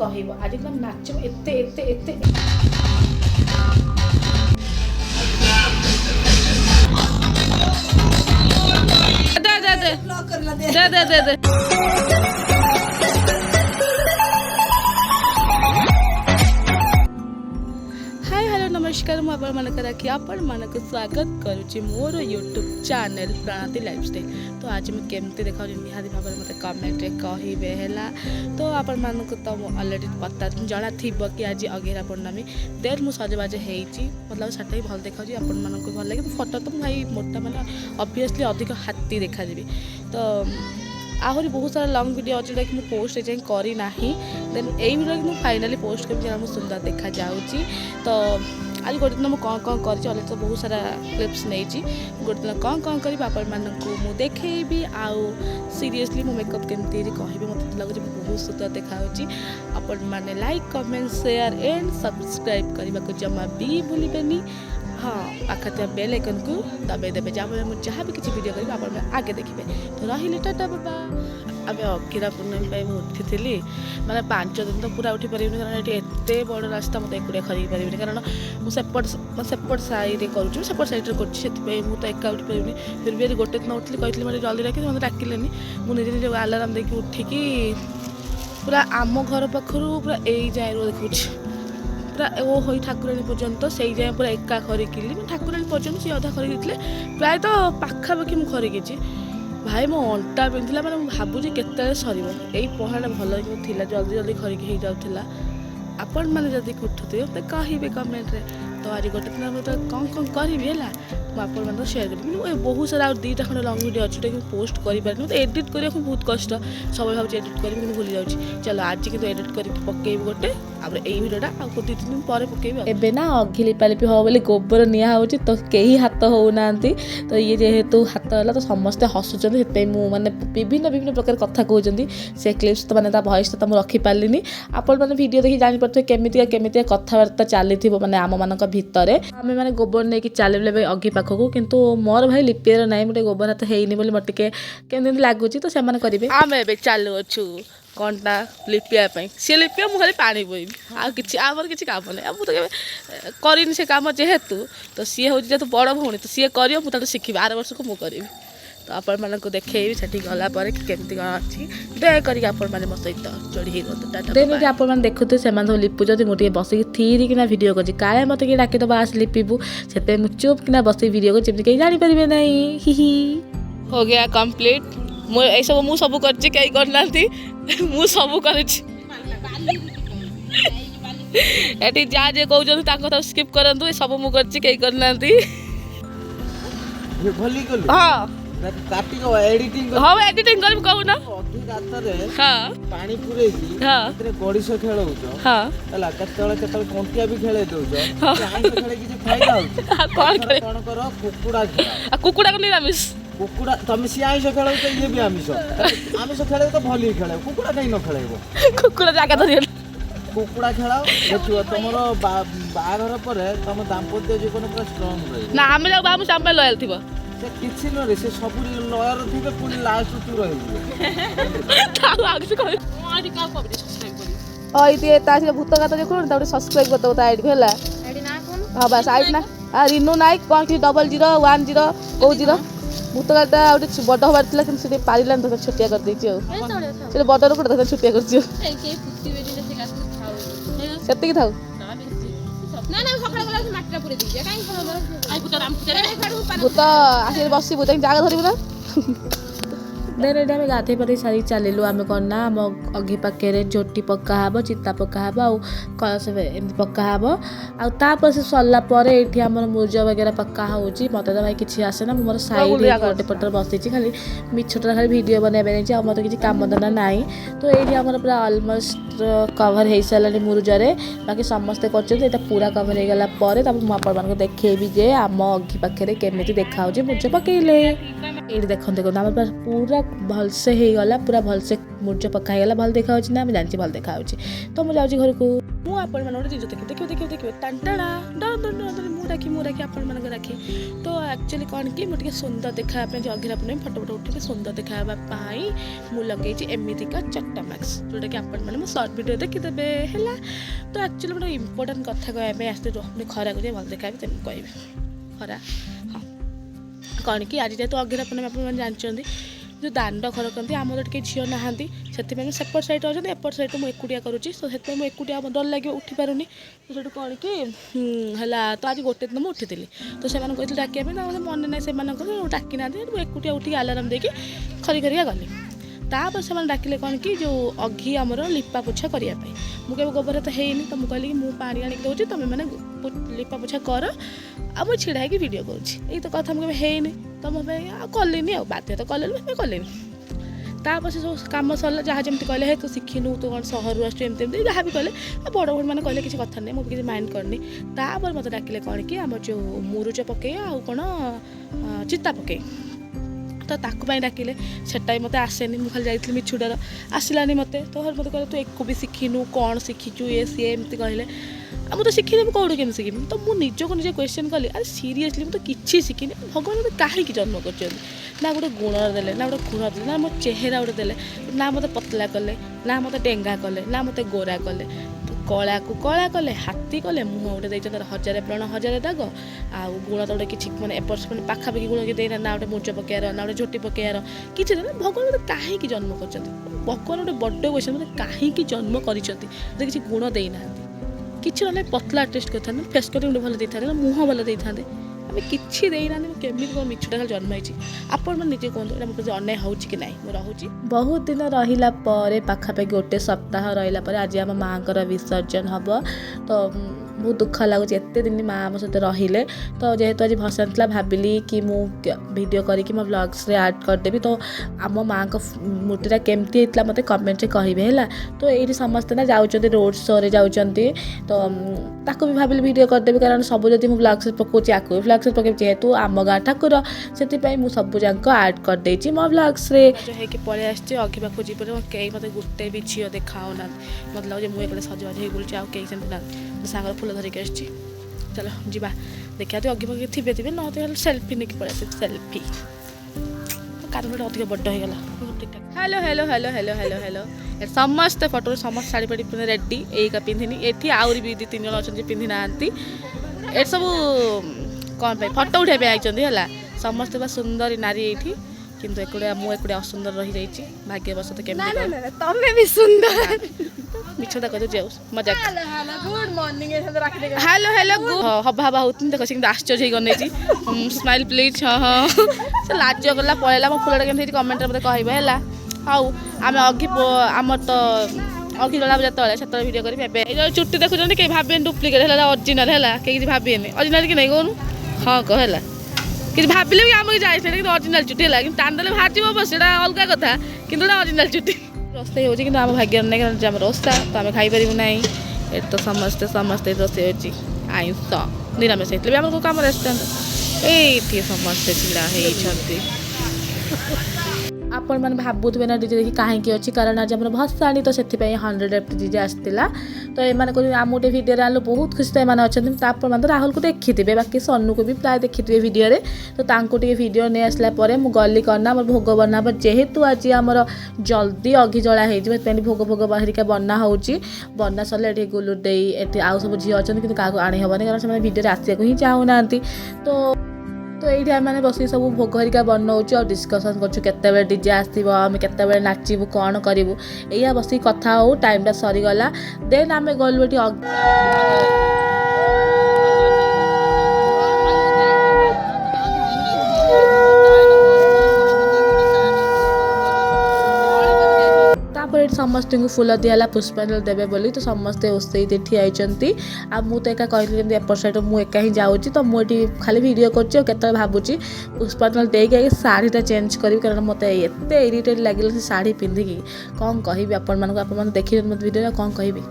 କହିବ ଆଜି କିନ୍ତୁ ଆମେ ନାଚିବ ଏତେ ଏତେ ଏତେ ଦେ नमस्कार मुझे आप स्वागत करुच्ची मोर यूट्यूब चैनल प्रणाती लाइफस्टाइल। तो आज मुझे केमती देखा निहाती भाव में मत कमेंट कहे है तो आपण मानक तो अलरेडी पता जना थी कि आज अगेरा पूर्णमी देन मुझे सजबाज हो मतलब साटा भी भल देखा आपण मानक भल लगे फटो तो भाई मोटा मैंने ऑब्वियसली अधिक हाथी देखा तो आहरी बहुत सारा लंग वीडियो अच्छे जोटा कि मुझे पोस्ट जाए करना देन यही वीडियो कि फाइनाली पोस्ट कर सुंदर देखा जाऊँगी। तो आज गोटे दिन मुझे कौन कौन कर तो बहुत सारा क्लिप्स नहीं गोटे दिन कौन कौन कर मुझे देखी आउ सीरियसली मो मेकअप केमती कहि मत लगे बहुत सुंदर देखा आपण मैंने like comment share and subscribe करने को जमा भी भूलें। हाँ पाखा बेल आइकन को दबाई देवे जहाँ मुझे जहाँ भी किसी वीडियो करी आप आगे देखिए। तो रही टाटा बाबा। आम अक्षरा पूर्णमी मैं उठी मैंने 5 दिन तो पूरा उठी पारि कारण ये एत बड़ रास्ता मत एक खरी पारि कारण मुझे सेपट साइड करुँच सेपट साइड कर तो एका उठी पारि फिर भी गोटे दिन उठली कहती मैं जल्दी रखी मतलब डाकिले मुझे निजे निजे आलाराम देखिए उठिकी पूरा आम घर पाखर पूरा यही जाए देखुच पूरा ओ हो ठाकुराणी पर्यंत से जाए पूरा एका खरिकिली ठाकुराणी पर्यंत सी अधा खरिकी प्राय तो पाखापाखि मुझे खरिकी भाई मो अंटा पिंधला मैंने भावुँ केत सर यही पहाड़ा भल था जल्दी जल्दी खरिकी हो जाऊला आपण मैंने जब उठुथे तो कहे कमेंट रे। तो आज गोटे दिन मुझे कौन कौन करी है मुझे शेयर करी बहुत सारा 2टा खंड लंग वीडियो अच्छे जोटा कि पोस्ट करें मतलब एडिट करने बहुत कष्ट सब भाव एडिट करी भूली जाऊँ। चलो आज कि एडिट करके पकेबी गोटे यही वीडियोटा आ 2 दिन पर पकेबी एबे ना अघि लिपालिपि हो बोली गोबर निया हो तो कहीं हाथ होना तो ये जेहेतु हाथ है तो समस्ते हसुँच मैंने विभिन्न विभिन्न प्रकार कथा कहते से क्लिप्स तो मैंने वॉइस तो मुझे रखिपारे आपण मैंने वीडियो देखिए जानीपे केमितिया कथबार्ता चली मैंने आम मान भितर आम मैंने गोबर नहीं चलने अघि पाखक किंतु मोर भाई लिपिर ना मोटे गोबर हाथ होनी बोली मोटे केमती लगुच तो से करेंगे आम ए चलुचु कौनटा लिपियापाई सी लिपिया मुझे खाली पानी बोईबी आमर किसी काम ना मुझे करें से कम जेहेतु तो सी हूँ जेहतु बड़ भौणी तो सी कर मुझे शिखी 12 वर्ष को मुझे करी तो आपण मानक देखी से गलापर केमती कौन अच्छी दयाकर आपण मैंने मो सहित जोड़ी देन आप देखुते से लिपुच मुझे बसिक थीरिकिना भिडियो कर काले मत कि डाकिदब आस लिपिबू से चुप किना बस भिडियो कर कहीं जानीपारे ना ही हो गया कंप्लीट ये सब मुझे सब कर करना मु सब कर जहाँ जे कहते स्किप करूँ सब मुझे कहीं करना हाँ एडिटिंग कर कहूना पानी पुरेकी गड़िश खेलौच है कंटिया भी खेल फायदा कौन कर कुकुड़ा को निरामिष कुकुड़ा तुम सी आइस खेल तो ये भी आमिष आमिष खेल तो भल ही खेल कुकुड़ा कहीं न खेल कुकुड़ा जगह तो कुकुड़ा खेलाओ देखो तुम बाहर पर तुम दाम्पत्य जीवन पूरा स्ट्रंग रहे ना आम जाम लयल थी से किसी न से सब लयर थी पुणी लास्ट तू रही भूत गाता देखो सब्सक्राइब करते आईडी को है हाँ बस आईडी ना रिनू नायक कौन कि 0010 कौ 0 भूत गाता गोटे बड़ हबार था कि पारान तो छोटिया कर बड़ को छोटिया कर थाऊ भूत आस बसबू जगह धरबू ना देन ये आम गाधे पाधे सारी चलू आम कौन ना आम अघि पाखे झोटी पकाब चिता पकाब आलस एमती पकाब आपर से सरला ये आम मुर्ज वगैरह पका हो मत तो भाई किसी आसेना मोर साइड गोटे पटर बसई खाली मिछटा खाली भिड बनवाई नहीं मत किसी कम धंदा ना तो ये आम पूरा अलमोस्ट कभर हो सारे मुरुजरे बाकी समस्ते कर पूरा कभर हो गला मुझे देखेबी जे आम अघि पाखे केमी देखा मुर्ज पकईले ये देखते देखते आम पूरा भलसे हो गला पूरा भलसे मुर्ज पका गला भल देखा ना जानी भल देखा तो मुझे घर को। ମୁଁ ଆପଣମାନଙ୍କୁ ଜିନିଷ ଦେଖିବେ ଟାଣ୍ଟାଣା ଡର ମୁଁ ରାଖି ଆପଣମାନଙ୍କ ରାଖି। ତ ଆକ୍ଚୁଆଲି କ'ଣ କି ମୁଁ ଟିକେ ସୁନ୍ଦର ଦେଖାଇବା ପାଇଁ ଯେ ଅଘିରା ପୂର୍ଣ୍ଣମୀ ଫଟୋ ଉଠିକି ସୁନ୍ଦର ଦେଖାଇବା ପାଇଁ ମୁଁ ଲଗେଇଛି ଏମିତିକା ଚକଟା ମାସ୍କ, ଯେଉଁଟାକି ଆପଣମାନେ ମୋ ସର୍ଟ ଭିଡ଼ିଓ ଦେଖିଦେବେ ହେଲା। ତ ଆକ୍ଚୁଆଲି ଗୋଟେ ଇମ୍ପୋର୍ଟାଣ୍ଟ କଥା କହିବା ପାଇଁ ଆସିଥିଲି, ମୁଁ ଖରାକୁ ଯାଇ ଭଲ ଦେଖାବି ତେଣୁ କହିବି ଖରା। ହଁ କ'ଣ କି ଆଜି ଯେହେତୁ ଅଘିରା ପୂର୍ଣ୍ଣମୀ ଆପଣମାନେ ଜାଣିଛନ୍ତି, ଯେଉଁ ଦାଣ୍ଡ ଘର କରନ୍ତି ଆମର ଟିକେ ଝିଅ ନାହାନ୍ତି, ସେଥିପାଇଁ ମୁଁ ସେପଟ ସାଇଡ଼୍ରେ ଅଛନ୍ତି, ଏପଟ ସାଇଡ଼୍ରେ ମୁଁ ଏକୁଟିଆ କରୁଛି। ତ ସେଥିପାଇଁ ମୁଁ ଏକୁଟିଆ ଡର ଲାଗିବ ଉଠିପାରୁନି। ତ ସେଠୁ କ'ଣ କି ହେଲା, ତ ଆଜି ଗୋଟେ ଦିନ ମୁଁ ଉଠିଥିଲି, ତ ସେମାନଙ୍କୁ କହିଥିଲି ଡାକିବା ପାଇଁ, ତାଙ୍କର ମନେ ନାହିଁ ସେମାନଙ୍କର ଡାକି ନାହାନ୍ତି। ମୁଁ ଏକୁଟିଆ ଉଠିକି ଆଲାର୍ମ ଦେଇକି ଖରିକା ଗଲି। ତାପରେ ସେମାନେ ଡାକିଲେ କ'ଣ କି ଯେଉଁ ଅଘି ଆମର ଲିପା ପୋଛା କରିବା ପାଇଁ। ମୁଁ କେବେ ଗୋବର ତ ହେଇନି, ତ ମୁଁ କହିଲି କି ମୁଁ ପାଣି ଆଣିକି ଦେଉଛି, ତୁମେ ମାନେ ଲିପା ପୋଛା କର, ଆଉ ମୁଁ ଛିଡ଼ା ହେଇକି ଭିଡ଼ିଓ କରୁଛି। ଏଇ ତ କଥା, ମୁଁ କେବେ ହେଇନି ତ ମୋ ପାଇଁ ଆଉ କଲିନି, ଆଉ ବାଧ୍ୟ ତ କଲିନି। ତାପରେ ସେ ସବୁ କାମ ସରିଲା, ଯାହା ଯେମିତି କହିଲେ ହେ ତୁ ଶିଖିନୁ, ତୁ କ'ଣ ସହରରୁ ଆସୁଛୁ, ଏମିତି ଯାହା ବି କହିଲେ, ବଡ଼ ଭଉଣୀ ମାନେ କହିଲେ କିଛି କଥା ନାହିଁ, ମୁଁ ବି କିଛି ମାଇଣ୍ଡ କରିନି। ତାପରେ ମୋତେ ଡାକିଲେ କ'ଣ କି ଆମର ଯେଉଁ ମୁରୁଜ ପକେଇବା ଆଉ କ'ଣ ଚିତା ପକେଇ, ତ ତାକୁ ପାଇଁ ଡାକିଲେ। ସେଟା ବି ମୋତେ ଆସେନି, ମୁଁ ଖାଲି ଯାଇଥିଲି ମିଛୁଟାର, ଆସିଲାନି ମୋତେ। ତ ମୋତେ କହିଲେ ତୁ ଏକୁ ବି ଶିଖିନୁ, କ'ଣ ଶିଖିଛୁ ଇଏ ସିଏ ଏମିତି କହିଲେ। ଆଉ ମୁଁ ତ ଶିଖିନି, ମୁଁ କେଉଁଠୁ କେମିତି ଶିଖିବି? ତ ମୁଁ ନିଜକୁ ନିଜେ କ୍ୱେଶ୍ଚନ୍ କଲି, ଆରେ ସିରିୟସଲି ମୁଁ ତ କିଛି ଶିଖିନି, ଭଗବାନ ମୋତେ କାହିଁକି ଜନ୍ମ କରିଛନ୍ତି? ନା ଗୋଟେ ଗୁଣ ଦେଲେ, ନା ଗୋଟେ ଗୁଣ ଦେଲେ, ନା ମୋ ଚେହେରା ଗୋଟେ ଦେଲେ, ନା ମୋତେ ପତଳା କଲେ, ନା ମୋତେ ଡେଙ୍ଗା କଲେ, ନା ମୋତେ ଗୋରା କଲେ। କଳାକୁ କଳା କଲେ, ହାତୀ କଲେ, ମୁହଁ ଗୋଟେ ଦେଇଛନ୍ତି ତାର 1000 ବ୍ରଣ 1000 ଦାଗ, ଆଉ ଗୁଣ ତ ଗୋଟେ କିଛି ମାନେ ଏପଟ ମାନେ ପାଖାପାଖି ଗୁଣ କି ଦେଇନା, ନା ଗୋଟେ ମୁଞ୍ଚ ପକେଇବାର, ନା ଗୋଟେ ଝୋଟି ପକେଇବାର, କିଛି ଦେଲେ। ଭଗବାନ ମୋତେ କାହିଁକି ଜନ୍ମ କରିଛନ୍ତି? ଭଗବାନ ଗୋଟେ ବଡ଼ କ୍ୱେଶ୍ଚନ୍, ମୋତେ କାହିଁକି ଜନ୍ମ କରିଛନ୍ତି? ମୋତେ କିଛି ଗୁଣ ଦେଇନାହାନ୍ତି, କିଛି ନହେଲେ ପତଳା ଟେଷ୍ଟ କରିଥାନ୍ତେ, ଫେସ୍ କଟିଂ ଗୋଟେ ଭଲ ଦେଇଥାନ୍ତେ, ନା ମୁହଁ ଭଲ ଦେଇଥାନ୍ତେ, ଆମେ କିଛି ଦେଇନାହାନ୍ତି। ମୁଁ କେମିତି କ'ଣ ମିଛଟା ଖାଲି ଜନ୍ମ ହେଇଛି? ଆପଣମାନେ ନିଜେ କୁହନ୍ତୁ, ଏଇଟା ମୋ ପ୍ରତି ଅନ୍ୟାୟ ହେଉଛି କି ନାହିଁ? ମୁଁ ରହୁଛି। ବହୁତ ଦିନ ରହିଲା ପରେ, ପାଖାପାଖି ଗୋଟେ ସପ୍ତାହ ରହିଲା ପରେ ଆଜି ଆମ ମାଆଙ୍କର ବିସର୍ଜନ ହେବ। ତ ବହୁତ ଦୁଃଖ ଲାଗୁଛି, ଏତେ ଦିନ ମାଆ ଆମ ସହିତ ରହିଲେ। ତ ଯେହେତୁ ଆଜି ଭସାଣି ଥିଲା, ଭାବିଲି କି ମୁଁ ଭିଡ଼ିଓ କରିକି ମୋ ବ୍ଲଗ୍ସରେ ଆଡ଼୍ କରିଦେବି। ତ ଆମ ମାଆଙ୍କ ମୂର୍ତ୍ତିଟା କେମିତି ହେଇଥିଲା ମୋତେ କମେଣ୍ଟରେ କହିବେ ହେଲା। ତ ଏଇଠି ସମସ୍ତେ ନା ଯାଉଛନ୍ତି, ରୋଡ଼ ଶୋରେ ଯାଉଛନ୍ତି, ତ ତାକୁ ବି ଭାବିଲି ଭିଡ଼ିଓ କରିଦେବି, କାରଣ ସବୁ ଯଦି ମୁଁ ବ୍ଲଗ୍ସରେ ପକାଉଛି, ଆକୁ ବି ବ୍ଲଗ୍ସରେ ପକାଇବି, ଯେହେତୁ ଆମ ଗାଁ ଠାକୁର, ସେଥିପାଇଁ ମୁଁ ସବୁ ଯାକ ଆଡ଼୍ କରିଦେଇଛି ମୋ ବ୍ଲଗ୍ସରେ। ହେଇକି ପଳେଇ ଆସିଛି ଅଘି ପାଖକୁ ଯିବରେ, କେହି ମୋତେ ଗୋଟେ ବି ଝିଅ ଦେଖାଉନାହାନ୍ତି। ମୋତେ ଲାଗୁଛି ମୁଁ ଏପଟେ ସଜବାଜ ହେଇ ବୁଲୁଛି, ଆଉ କେହି ସେମିତି ନାହାନ୍ତି। ମୋ ସାଙ୍ଗରେ ଫୁଲ ଧରିକି ଆସିଛି, ଚାଲ ଯିବା ଦେଖିବା। ତୁ ଅଘି ପାଖି ଥିବେ ନହେଲେ ହେଲେ ସେଲ୍ଫି ନେଇକି ପଳେଇ ଆସିବି, ସେଲ୍ଫି। କାରଣଟା ଅଧିକ ବଡ଼ ହେଇଗଲା। ହ୍ୟାଲୋ ସମସ୍ତେ ଫଟୋରେ ସମସ୍ତେ ଶାଢ଼ୀ ପାଢ଼ୀ ପିନ୍ଧି ରେଡ଼ି, ଏଇକା ପିନ୍ଧିନି। ଏଠି ଆହୁରି ବି 2-3 ଜଣ ଅଛନ୍ତି ପିନ୍ଧି ନାହାନ୍ତି। ଏଠି ସବୁ କ'ଣ ପାଇଁ ଫଟୋ ଉଠାଇବା ପାଇଁ ଆଇଛନ୍ତି ହେଲା। ସମସ୍ତେ ବା ସୁନ୍ଦରୀ ନାରୀ ଏଇଠି, କିନ୍ତୁ ମୁଁ ଏକୁଟିଆ ଅସୁନ୍ଦର ରହିଯାଇଛି। ଭାଗ୍ୟବଶତ କେମିତି ତମେ ବି ସୁନ୍ଦର। ମିଛଟା କହିଦେଉଛି, ଆଉ ମଜା। ଗୁଡ୍ ମର୍ଣ୍ଣିଂ ହ୍ୟାଲୋ ହବା ହଉతుంది, ଦେଖ ସେ କିନ୍ତୁ ଆଶ୍ଚର୍ଯ୍ୟ ହେଇକି ଅନେଇଛି। Smile please. ହଁ ସେ ଲାଜ କଲା ପଳେଇଲା। ମୋ ଫୁଲଟା କେମିତି ହେଇଛି କମେଣ୍ଟରେ ମୋତେ କହିବେ ହେଲା। ହଉ ଆମେ ଆମର ତ ଅଘି ଜଳାବ ଯେତେବେଳେ ସେତେବେଳେ ଭିଡ଼ିଓ କରିବି। ଏବେ ଏଇ ଯେଉଁ ଚୁଟି ଦେଖୁଛନ୍ତି କେହି ଭାବିବେନି ଡୁପ୍ଲିକେଟ୍ ହେଲା, ଅରିଜିନାଲ୍ ହେଲା, କେହି କିଛି ଭାବିବେନି। ଅରିଜିନାଲ୍ କି ନାହିଁ କହୁନୁ? ହଁ କହ ହେଲା। କିଛି ଭାବିଲେ ବି ଆମକୁ ଯାଇଥିଲେ, କିନ୍ତୁ ଅରିଜିନାଲ୍ ଚୁଟି ହେଲା। କିନ୍ତୁ ଟାଣିଦେଲେ ବାହାରିଯିବ, ସେଇଟା ଅଲଗା କଥା, କିନ୍ତୁ ଏଇଟା ଅରିଜିନାଲ୍ ଚୁଟି। ରୋଷେଇ ହେଉଛି, କିନ୍ତୁ ଆମ ଭାଗ୍ୟରେ ନାହିଁ, କାରଣ ଆମର ଓଷା, ତ ଆମେ ଖାଇପାରିବୁ ନାହିଁ। ଏଠି ତ ସମସ୍ତେ ରୋଷେଇ ହେଉଛି ଆଇଁଷ, ନିରାମିଷ ହେଇଥିଲେ ବି ଆମର କେଉଁ କାମ ରେଷ୍ଟୁରାଣ୍ଟ, ଏଇଠି ସମସ୍ତେ ଛିଡ଼ା ହେଇଛନ୍ତି। ଆପଣମାନେ ଭାବୁଥିବେ ନା ଡିଜେ ଦେଖି କାହିଁକି ଅଛି, କାରଣ ଆଜି ଆମର ଭସାଣି, ତ ସେଥିପାଇଁ 100 ଡିଜେ ଆସିଥିଲା। ତ ଏମାନେ କହୁଛନ୍ତି ଆମ ଗୋଟେ ଭିଡ଼ିଓରେ ଆଣିଲୁ, ବହୁତ ଖୁସି ତ ଏମାନେ ଅଛନ୍ତି। ତ ଆପଣମାନେ ତ ରାହୁଲକୁ ଦେଖିଥିବେ, ବାକି ସନ୍ନୁକୁ ବି ପ୍ରାୟ ଦେଖିଥିବେ ଭିଡ଼ିଓରେ। ତ ତାଙ୍କୁ ଟିକେ ଭିଡ଼ିଓ ନେଇ ଆସିଲା ପରେ ମୁଁ ଗଲି କନା ଆମର ଭୋଗ ବନା ହେବ। ଯେହେତୁ ଆଜି ଆମର ଜଲ୍ଦି ଅଘି ଜଳା ହେଇଯିବ, ସେଥିପାଇଁ ଭୋଗ ହେରିକା ବନା ହେଉଛି। ବନା ସରିଲେ ଏଠି ଗୁଲୁ ଦେଇ, ଏଠି ଆଉ ସବୁ ଝିଅ ଅଛନ୍ତି, କିନ୍ତୁ କାହାକୁ ଆଣି ହେବନି, କାରଣ ସେମାନେ ଭିଡ଼ିଓରେ ଆସିବାକୁ ହିଁ ଚାହୁଁନାହାନ୍ତି। ତ ଏଇଠି ଆମେ ବସିକି ସବୁ ଭୋଗ ହେରିକା ବନାଉଛୁ, ଆଉ ଡିସ୍କସନ୍ କରୁଛୁ କେତେବେଳେ ଡିଜେ ଆସିବ, ଆମେ କେତେବେଳେ ନାଚିବୁ, କ'ଣ କରିବୁ, ଏଇଆ ବସିକି କଥା ହଉ। ଟାଇମ୍ଟା ସରିଗଲା। ଦେନ୍ ଆମେ ଗଲୁ ଏଠି ତାପରେ ଏଠି ସମସ୍ତଙ୍କୁ ଫୁଲ ଦିଆହେଲା, ପୁଷ୍ପାଞ୍ଜଳି ଦେବେ ବୋଲି। ତ ସମସ୍ତେ ଓସେଇତେ ଠିଆ ହେଇଛନ୍ତି, ଆଉ ମୁଁ ତ ଏକା କହିଲି ଯେମିତି ଏପଟ ସାଇଡ଼୍ ମୁଁ ଏକା ହିଁ ଯାଉଛି। ତ ମୁଁ ଏଠି ଖାଲି ଭିଡ଼ିଓ କରୁଛି, ଆଉ କେତେବେଳେ ଭାବୁଛି ପୁଷ୍ପାଞ୍ଜଳି ଦେଇକି ଆଗେ ଶାଢ଼ୀଟା ଚେଞ୍ଜ କରିବି, କାରଣ ମୋତେ ଏତେ ଇରିଟେଟ୍ ଲାଗିଲା ସେ ଶାଢ଼ୀ ପିନ୍ଧିକି। କ'ଣ କହିବି ଆପଣମାନଙ୍କୁ, ଆପଣମାନେ ଦେଖିଛନ୍ତି ମୋତେ ଭିଡ଼ିଓରେ, କ'ଣ କହିବି।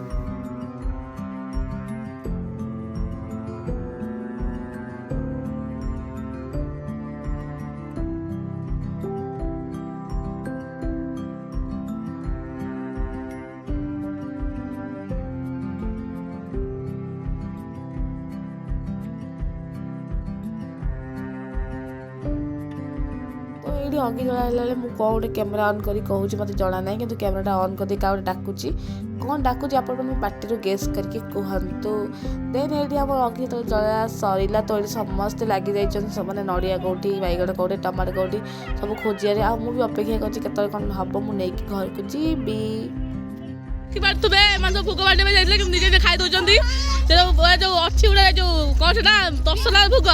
ଏଠି ଅଗି ଜଳା ହେଲା ମୁଁ କ'ଣ ଗୋଟେ କ୍ୟାମେରା ଅନ୍ କରି କହୁଛି ମୋତେ ଜଣା ନାହିଁ, କିନ୍ତୁ କ୍ୟାମେରାଟା ଅନ୍ କରିଦେଇ କାହା ଗୋଟେ ଡାକୁଛି। କ'ଣ ଡାକୁଛି ଆପଣମାନେ ପାଟିରୁ ଗେସ୍ କରିକି କୁହନ୍ତୁ। ଦେନ୍ ଏଇଠି ଆମର ଅଗି ଯେତେବେଳେ ଜଳା ସରିଲା ତ ଏଠି ସମସ୍ତେ ଲାଗିଯାଇଛନ୍ତି, ସେମାନେ ନଡ଼ିଆ କେଉଁଠି, ବାଇଗଣ କେଉଁଠି, ଟମାଟୋ କେଉଁଠି ସବୁ ଖୋଜିବାରେ। ଆଉ ମୁଁ ବି ଅପେକ୍ଷା କରିଛି କେତେବେଳେ କ'ଣ ହେବ ମୁଁ ନେଇକି ଘରକୁ ଯିବି। ଦେଖିପାରୁଥିବେ ଏମାନେ ସବୁ ଭୋଗ ବାଣ୍ଟିବା ଯାଇଥିଲେ କିନ୍ତୁ ନିଜେ ନିଜେ ଖାଇ ଦେଉଛନ୍ତି। ସେ ଯେଉଁ ଅଛି ଗୁଡ଼ା ଯେଉଁ କ'ଣ ସେଟା ତସଲା ଭୋଗ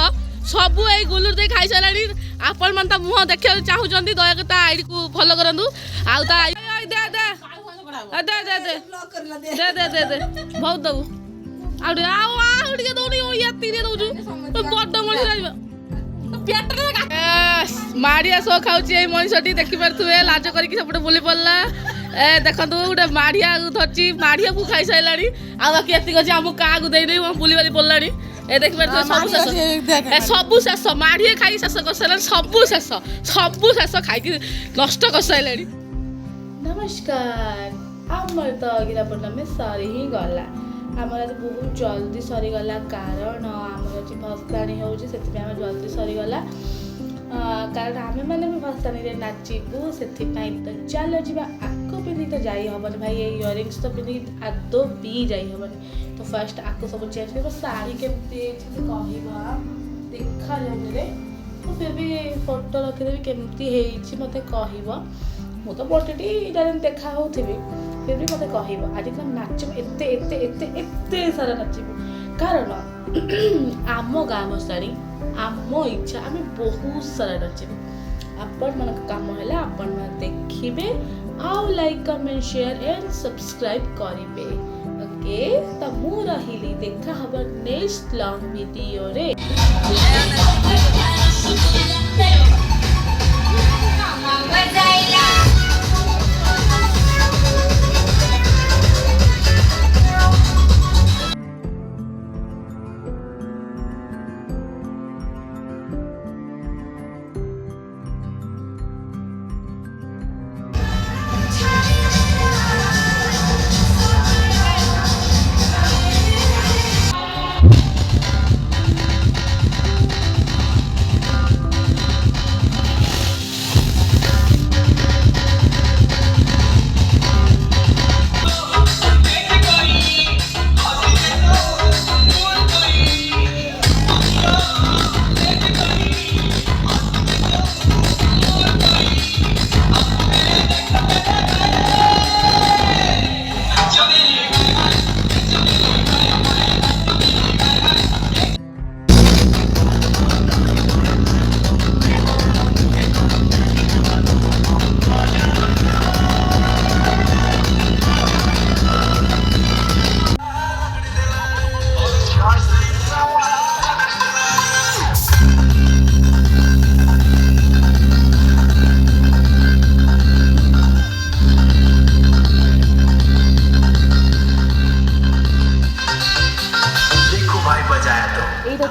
ସବୁ ଏଇ ଗୁଲୁର ଦେଇ ଖାଇସାରିଲାଣି। ଆପଣମାନେ ତା ମୁହଁ ଦେଖିବାକୁ ଚାହୁଁଛନ୍ତି ଦୟାକରି ତା ଆଇଡ଼ିକୁ ଫଲୋ କରନ୍ତୁ। ଆଉ ତା ବହୁତ ଦବୁ ଆଉ ଟିକେ ଦଉନି ଏତିକି ଦଉଛୁ ବଡ ମଣିଷ ମାଡ଼ିଆ ସହ ଖାଉଛି ଏଇ ମଣିଷଟି। ଦେଖିପାରୁଥିବେ ଲାଜ କରିକି ସେପଟେ ବୁଲି ପଡ଼ିଲା। ଦେଖନ୍ତୁ ଗୋଟେ ମାଢ଼ିଆ ଧରିଛି, ମାଢ଼ିଆକୁ ଖାଇସାରିଲାଣି। ଆଉ ବାକି ଏତିକି ଅଛି ଆମକୁ କାହାକୁ ଦେଇଦେଇ ବୁଲି ବାଲି ପଡ଼ିଲାଣି। ଦେଖିପାରୁଥିବେ ସବୁ ଶେଷ ମାଢ଼ିଆ ଖାଇ ଶେଷ କରିସାରିଲାଣି। ସବୁ ଶେଷ ଖାଇକି ନଷ୍ଟ କରିସାରିଲାଣି। ନମସ୍କାର, ଆମର ତ ଅଗିରା ପୂର୍ଣ୍ଣମୀ ସରି ହିଁ ଗଲା। ଆମର ଆଜି ବହୁତ ଜଲ୍ଦି ସରିଗଲା କାରଣ ଆମର ଆଜି ଭସାଣି ହେଉଛି, ସେଥିପାଇଁ ଆମର ଜଲ୍ଦି ସରିଗଲା। କାରଣ ଆମେମାନେ ବି ଭସାଣିରେ ନାଚିବୁ, ସେଥିପାଇଁ ତ ଚାଲ ଯିବା। ଆକୁ ପିନ୍ଧିକି ତ ଯାଇ ହେବନି ଭାଇ, ଏଇ ଇୟରିଙ୍ଗସ୍ ତ ପିନ୍ଧିକି ଆଦୌ ବି ଯାଇ ହେବନି। ତ ଫାର୍ଷ୍ଟ ଆକୁ ସବୁ ଚେଞ୍ଜ କରିବ। ଶାଢ଼ୀ କେମିତି ହେଇଛି ସେ କହିବା, ଦେଖାଯାଉନି ରେ, ମୁଁ ଫିର୍ ଫଟୋ ରଖିଦେବି କେମିତି ହେଇଛି ମୋତେ କହିବ। ମୁଁ ତ ବଟିଟି ଯେମିତି ଦେଖା ହେଉଥିବି ଫିର୍ ବି ମୋତେ କହିବ। ଆଜି ତ ନାଚିବୁ, ଏତେ ଏତେ ଏତେ ଏତେ ସାରା ନାଚିବୁ, କାରଣ ଆମ ଗାଁ ଭସାଣି ଆମ ଇଚ୍ଛା, ଆମେ ବହୁତ ସାରା ନାଚିବୁ। ଆପଣମାନଙ୍କ କାମ ହେଲା ଆପଣମାନେ ଦେଖିବେ ଆଉ like comment share and subscribe କରିବେ। ଓକେ, ତ ମୁଁ ରହିଲି, ଦେଖା ହବ ନେକ୍ସଟ ଲଙ୍ଗ ଭିଡ଼ିଓରେ।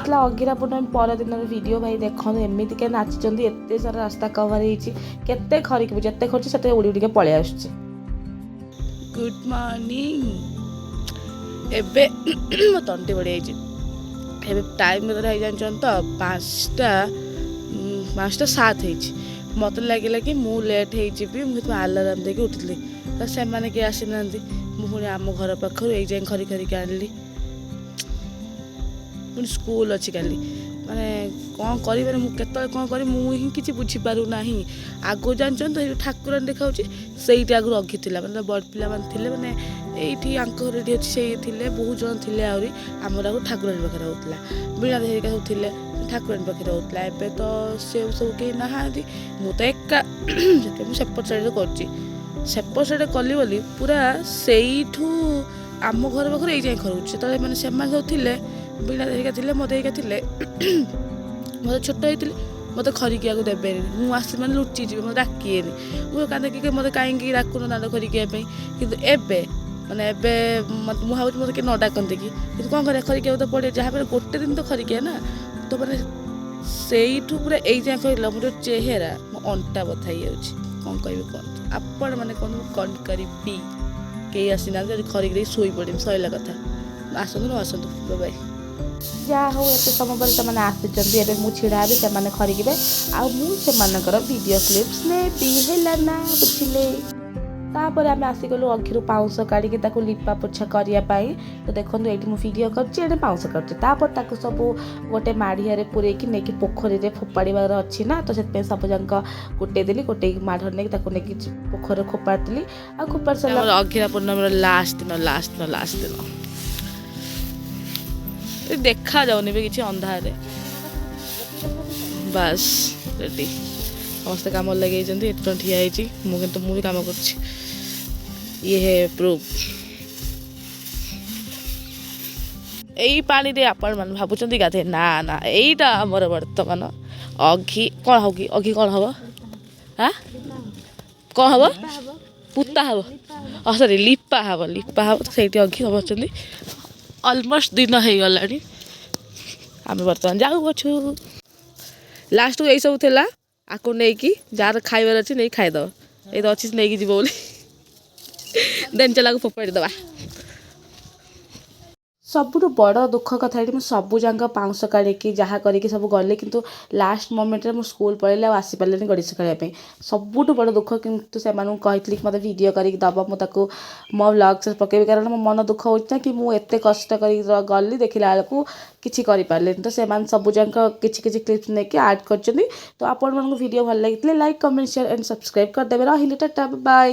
ଥିଲା ଅଗିରା ପୂର୍ଣ୍ଣମୀ ପରଦିନର ଭିଡ଼ିଓ। ଭାଇ ଦେଖନ୍ତୁ ଏମିତିକା ନାଚିଛନ୍ତି, ଏତେ ସାରା ରାସ୍ତା କଭର ହେଇଛି, କେତେ ଖରିକିବୁ, ଯେତେ ଖର୍ଚ୍ଚ ସେତେ ଉଡ଼ି ଉଡ଼ିକେ ପଳେଇ ଆସୁଛି। Good morning. ଏବେ ମୋ ତଣ୍ଟି ବଢ଼ିଯାଇଛି। ଏବେ ଟାଇମ୍ କେତେଟା ହେଇ ଜାଣିଛନ୍ତି ତ 5:07 ହେଇଛି। ମୋତେ ଲାଗିଲା କି ମୁଁ ଲେଟ୍ ହେଇଯିବି, ମୁଁ ସେଥିପାଇଁ ଆଲାର୍ମ ଦେଇକି ଉଠିଥିଲି। ତ ସେମାନେ କେହି ଆସିନାହାନ୍ତି। ମୁଁ ପୁଣି ଆମ ଘର ପାଖରୁ ଏଇ ଯାଏଁ ଖରି ଖରିକି ଆଣିଲି। ପୁଣି ସ୍କୁଲ ଅଛି କାଲି, ମାନେ କ'ଣ କରିବାରେ ମୁଁ କେତେବେଳେ କ'ଣ କରିବି ମୁଁ ହିଁ କିଛି ବୁଝିପାରୁନାହିଁ। ଆଗରୁ ଜାଣିଛନ୍ତି ତ ଠାକୁରାଣୀ ଦେଖାଉଛି, ସେଇଠି ଆଗରୁ ଅଘି ଥିଲା, ମାନେ ବଡ଼ ପିଲାମାନେ ଥିଲେ, ମାନେ ଏଇଠି ଆଙ୍କ ଘର ଏଠି ଅଛି, ସେଇ ଥିଲେ, ବହୁତ ଜଣ ଥିଲେ। ଆହୁରି ଆମର ଆଗରୁ ଠାକୁରାଣୀ ପାଖରେ ହେଉଥିଲା, ବୀଣା ହେରିକା ସବୁ ଥିଲେ, ଠାକୁରାଣୀ ପାଖରେ ହେଉଥିଲା। ଏବେ ତ ସେ ସବୁ କେହି ନାହାନ୍ତି, ମୁଁ ତ ଏକା, ସେଥିପାଇଁ ମୁଁ ସେପଟ ସାଇଡ଼୍ରେ କରୁଛି। ସେପଟ ସାଇଡ଼୍ରେ କଲି ବୋଲି ପୁରା ସେଇଠୁ ଆମ ଘର ପାଖରୁ ଏଇ ଯାଏଁ କରୁଛି। ଯେତେବେଳେ ମାନେ ସେମାନେ ସବୁ ଥିଲେ, ବୀଣା ହେରିକା ଥିଲେ, ମୋତେ ହେରିକା ଥିଲେ, ମୋତେ ଛୋଟ ହେଇଥିଲି, ମୋତେ ଖରିକିବାକୁ ଦେବେନି। ମୁଁ ଆସି ମାନେ ଲୁଚିଯିବି, ମୋତେ ଡାକିଏନି। ମୁଁ କାନ୍ଦିକି ମୋତେ କାହିଁକି ଡାକୁନ ଦାଣ୍ଡ ଖରିକିବା ପାଇଁ। କିନ୍ତୁ ଏବେ ମୁଁ ଭାବୁଛି ମୋତେ କିଏ ନ ଡାକନ୍ତି କି, କିନ୍ତୁ କ'ଣ କରିବା, ଖରିକିବାକୁ ତ ପଡ଼ିବ। ଯାହା ପରେ ଗୋଟେ ଦିନ ତ ଖରିକିବା ନା। ତ ମାନେ ସେଇଠୁ ପୁରା ଏଇ ଯାଏଁ ଖରିକିଲା, ମୋ ଯେଉଁ ଚେହେରା, ମୋ ଅଣ୍ଟା ବଥା ହେଇଯାଉଛି। କ'ଣ କହିବି କୁହନ୍ତୁ, ଆପଣମାନେ କୁହନ୍ତୁ ମୁଁ କ'ଣ କରିବି। କେହି ଆସିନାହାନ୍ତି, ଯଦି ଖରିକି ଦେଇ ଶୋଇପଡ଼ିବି, ସରିଲା କଥା। ଆସନ୍ତୁ ନ ଆସନ୍ତୁ, ବାଏ ବାଏ। ଯାହା ହଉ ଏତେ ସମୟ ପରେ ସେମାନେ ଆସିଛନ୍ତି ଏବେ ମୁଁ ଛିଡ଼ା ହେବି ସେମାନେ ଖରିକିବେ ଆଉ ମୁଁ ସେମାନଙ୍କର ଭିଡ଼ିଓ କ୍ଲିପ୍ସ ନେବି ହେଲା ନା ବୁଝିଲେ। ତାପରେ ଆମେ ଆସିଗଲୁ ଅଘିରୁ ପାଉଁଶ କାଢ଼ିକି ତାକୁ ଲିପା ପୋଛା କରିବା ପାଇଁ। ତ ଦେଖନ୍ତୁ ଏଇଠି ମୁଁ ଭିଡ଼ିଓ କରୁଛି ଏଠି ପାଉଁଶ କାଟୁଛି ତାପରେ ତାକୁ ସବୁ ଗୋଟେ ମାଢ଼ିଆରେ ପୂରେଇକି ନେଇକି ପୋଖରୀରେ ଫୋପାଡ଼ିବାର ଅଛି ନା ତ ସେଥିପାଇଁ ସବୁଯାକ ଗୋଟେଇ ଦେଲି ଗୋଟେଇକି ମାଢ଼ରେ ନେଇକି ତାକୁ ନେଇକି ପୋଖରୀରେ ଫୋପାଡ଼ିଦେଲି ଆଉ ଫୋପାଡ଼ି ସାରିଲା ଅଘିରା ପୂର୍ଣ୍ଣମୀର ଲାଷ୍ଟ ଦିନ ଦେଖାଯାଉନି ବି କିଛି ଅନ୍ଧାରରେ ବାସ୍ ରେଡ଼ି ସମସ୍ତେ କାମରେ ଲଗେଇଛନ୍ତି ଏତେ ଟଙ୍କା ଠିଆ ହେଇଛି ମୁଁ ବି କାମ କରୁଛି ଇଏ ହେ ପ୍ରୁଫ୍। ଏଇ ପାଣିରେ ଆପଣମାନେ ଭାବୁଛନ୍ତି ଗାଧେ ନା ଏଇଟା ଆମର ବର୍ତ୍ତମାନ ଅଘି କ'ଣ ହବ କି ଅଘି କ'ଣ ହବ କ'ଣ ହବ ପୁତା ହବ ସରି ଲିପା ହବ ତ ସେଇଠି ଅଘି ଅଛନ୍ତି ଅଲମୋଷ୍ଟ ଦିନ ହେଇଗଲାଣି ଆମେ ବର୍ତ୍ତମାନ ଯାଉଅଛୁ ଲାଷ୍ଟକୁ ଏଇସବୁ ଥିଲା ଆକୁ ନେଇକି ଯାହାର ଖାଇବାର ଅଛି ନେଇକି ଖାଇଦେବ ଏଇ ତ ଅଛି ନେଇକି ଯିବ ବୋଲି ଦେନ୍ ଚଲାକୁ ଫୋପାଡ଼ିଦେବା। ସବୁଠୁ ବଡ଼ ଦୁଃଖ କଥା ଏଠି ମୁଁ ସବୁ ଯାକ ପାଉଁଶ କାଢ଼ିକି ଯାହା କରିକି ସବୁ ଗଲି କିନ୍ତୁ ଲାଷ୍ଟ ମୋମେଣ୍ଟରେ ମୁଁ ସ୍କୁଲ ପଳେଇଲି ଆଉ ଆସିପାରିଲିନି ଗଡ଼ିଶ ଖେଳିବା ପାଇଁ ସବୁଠୁ ବଡ଼ ଦୁଃଖ। କିନ୍ତୁ ସେମାନଙ୍କୁ କହିଥିଲି କି ମୋତେ ଭିଡ଼ିଓ କରିକି ଦେବ ମୁଁ ତାକୁ ମୋ ବ୍ଲଗ୍ସରେ ପକେଇବି କାରଣ ମୋ ମନ ଦୁଃଖ ହେଉଛି ନା କି ମୁଁ ଏତେ କଷ୍ଟ କରିକି ଗଲି ଦେଖିଲା ବେଳକୁ କିଛି କରିପାରିଲିନି। ତ ସେମାନେ ସବୁ ଯାକ କିଛି କ୍ଲିପ୍ସ ନେଇକି ଆଡ଼୍ କରିଛନ୍ତି। ତ ଆପଣମାନଙ୍କୁ ଭିଡ଼ିଓ ଭଲ ଲାଗିଥିଲେ like comment share and subscribe କରିଦେବେ। ରହିଲି ଟାଟା ବାଏ।